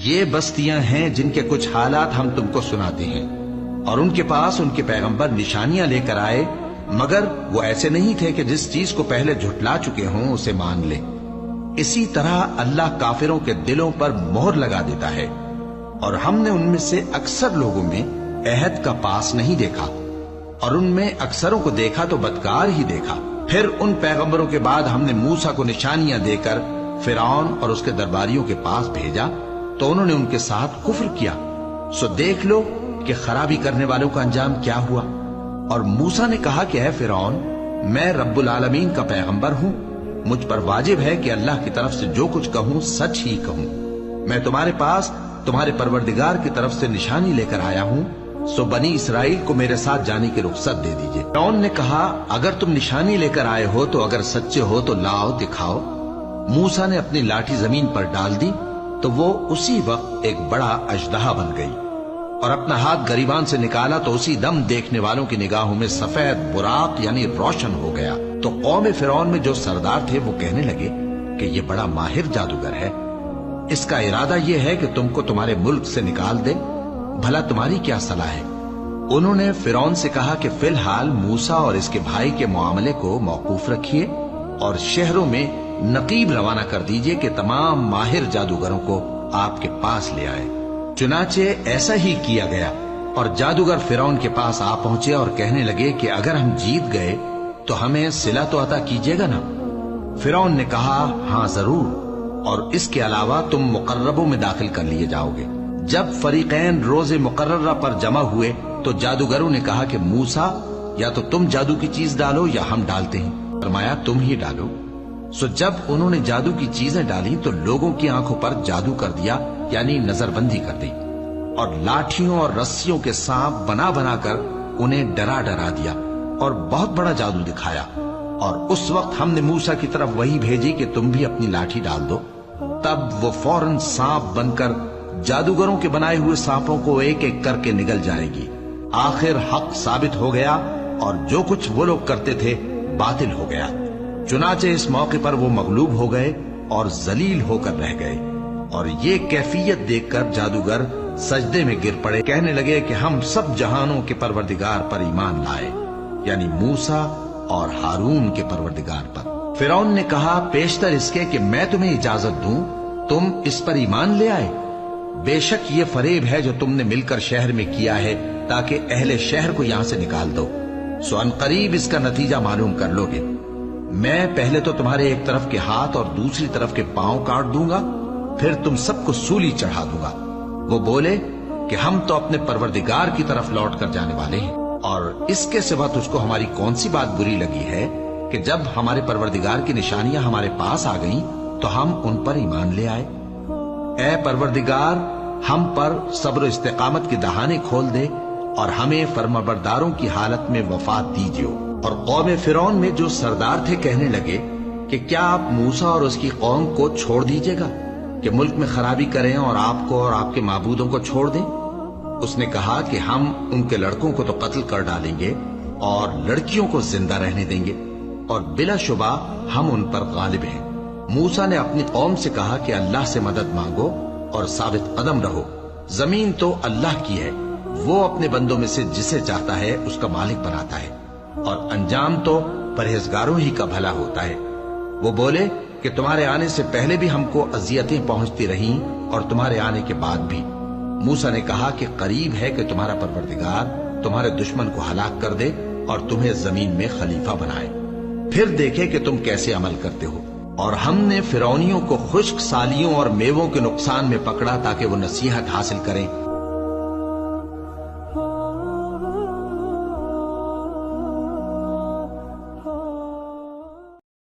یہ بستیاں ہیں جن کے کچھ حالات ہم تم کو سناتے ہیں، اور ان کے پاس ان کے پیغمبر نشانیاں لے کر آئے، مگر وہ ایسے نہیں تھے کہ جس چیز کو پہلے جھٹلا چکے ہوں اسے مان لیں۔ اسی طرح اللہ کافروں کے دلوں پر مہر لگا دیتا ہے، اور ہم نے ان میں سے اکثر لوگوں میں عہد کا پاس نہیں دیکھا، اور ان میں اکثروں کو دیکھا تو بدکار ہی دیکھا۔ پھر ان پیغمبروں کے بعد ہم نے موسیٰ کو نشانیاں دے کر فرعون اور اس کے درباریوں کے پاس بھیجا، تو انہوں نے ان کے ساتھ کفر کیا، سو دیکھ لو کہ خرابی کرنے والوں کا انجام کیا ہوا۔ اور موسیٰ نے کہا کہ اے فرعون، میں رب العالمین کا پیغمبر ہوں، مجھ پر واجب ہے کہ اللہ کی طرف سے جو کچھ کہوں سچ ہی کہوں۔ میں تمہارے پاس تمہارے پروردگار کی طرف سے نشانی لے کر آیا ہوں، سو بنی اسرائیل کو میرے ساتھ جانے کی رخصت دے دیجئے۔ فرعون نے کہا اگر تم نشانی لے کر آئے ہو تو اگر سچے ہو تو لاؤ دکھاؤ۔ موسیٰ نے اپنی لاٹھی زمین پر ڈال دی تو وہ اسی وقت ایک بڑا اژدہا بن گئی، اور اپنا ہاتھ گریبان سے نکالا تو اسی دم دیکھنے والوں کی نگاہوں میں سفید براق یعنی روشن ہو گیا۔ تو قوم فرعون میں جو سردار تھے وہ کہنے لگے کہ یہ بڑا ماہر جادوگر ہے، اس کا ارادہ یہ ہے کہ تم کو تمہارے ملک سے نکال دے، بھلا تمہاری کیا صلاح ہے؟ انہوں نے فرعون سے کہا کہ فی الحال موسیٰ اور اس کے بھائی کے معاملے کو موقوف رکھیے، اور شہروں میں نقیب روانہ کر دیجئے کہ تمام ماہر جادوگروں کو آپ کے پاس لے آئے۔ چنانچہ ایسا ہی کیا گیا، اور جادوگر فرعون کے پاس آ پہنچے اور کہنے لگے کہ اگر ہم جیت گئے تو ہمیں صلہ تو عطا کیجیے گا نا؟ فرعون نے کہا ہاں ضرور، اور اس کے علاوہ تم مقربوں میں داخل کر لیے جاؤ گے۔ جب فریقین روز مقررہ پر جمع ہوئے تو جادوگروں نے کہا کہ موسیٰ یا تو تم جادو کی چیز ڈالو یا ہم ڈالتے ہیں۔ فرمایا تم ہی ڈالو۔ سو جب انہوں نے جادو کی چیزیں ڈالی تو لوگوں کی آنکھوں پر جادو کر دیا، یعنی نظر بندی کر دی، اور لاٹھیوں اور رسیوں کے سانپ بنا بنا کر انہیں ڈرا ڈرا دیا، اور بہت بڑا جادو دکھایا۔ اور اس وقت ہم نے موسیٰ کی طرف وحی بھیجی کہ تم بھی اپنی لاٹھی ڈال دو، تب وہ فوراً سانپ بن کر جادوگروں کے بنائے ہوئے سانپوں کو ایک ایک کر کے نگل جائے گی۔ آخر حق ثابت ہو گیا، اور جو کچھ وہ لوگ کرتے تھے باطل ہو گیا۔ چنانچہ اس موقع پر وہ مغلوب ہو گئے اور ذلیل ہو کر رہ گئے، اور یہ کیفیت دیکھ کر جادوگر سجدے میں گر پڑے، کہنے لگے کہ ہم سب جہانوں کے پروردگار پر ایمان لائے، یعنی موسیٰ اور ہارون کے پروردگار پر۔ فرعون نے کہا پیشتر اس کے کہ میں تمہیں اجازت دوں تم اس پر ایمان لے آئے، بے شک یہ فریب ہے جو تم نے مل کر شہر میں کیا ہے تاکہ اہل شہر کو یہاں سے نکال دو، سو ان قریب اس کا نتیجہ معلوم کر لو گے۔ میں پہلے تو تمہارے ایک طرف کے ہاتھ اور دوسری طرف کے پاؤں کاٹ دوں گا، پھر تم سب کو سولی چڑھا دوں گا۔ وہ بولے کہ ہم تو اپنے پروردگار کی طرف لوٹ کر جانے والے ہیں، اور اس کے سوا تجھ کو ہماری کون سی بات بری لگی ہے کہ جب ہمارے پروردگار کی نشانیاں ہمارے پاس آ گئیں تو ہم ان پر ایمان لے آئے؟ اے پروردگار، ہم پر صبر و استقامت کے دہانے کھول دے، اور ہمیں فرمانبرداروں کی حالت میں وفات دیجیے۔ اور قوم فرعون میں جو سردار تھے کہنے لگے کہ کیا آپ موسیٰ اور اس کی قوم کو چھوڑ دیجیے گا کہ ملک میں خرابی کریں اور آپ کو اور آپ کے معبودوں کو چھوڑ دیں؟ اس نے کہا کہ ہم ان کے لڑکوں کو تو قتل کر ڈالیں گے اور لڑکیوں کو زندہ رہنے دیں گے، اور بلا شبہ ہم ان پر غالب ہیں۔ موسیٰ نے اپنی قوم سے کہا کہ اللہ سے مدد مانگو اور ثابت قدم رہو، زمین تو اللہ کی ہے، وہ اپنے بندوں میں سے جسے چاہتا ہے اس کا مالک بناتا ہے، اور انجام تو پرہیزگاروں ہی کا بھلا ہوتا ہے۔ وہ بولے کہ تمہارے آنے سے پہلے بھی ہم کو اذیتیں پہنچتی رہیں اور تمہارے آنے کے بعد بھی۔ موسیٰ نے کہا کہ قریب ہے کہ تمہارا پروردگار تمہارے دشمن کو ہلاک کر دے اور تمہیں زمین میں خلیفہ بنائے، پھر دیکھے کہ تم کیسے عمل کرتے ہو۔ اور ہم نے فرعونیوں کو خشک سالیوں اور میووں کے نقصان میں پکڑا تاکہ وہ نصیحت حاصل کریں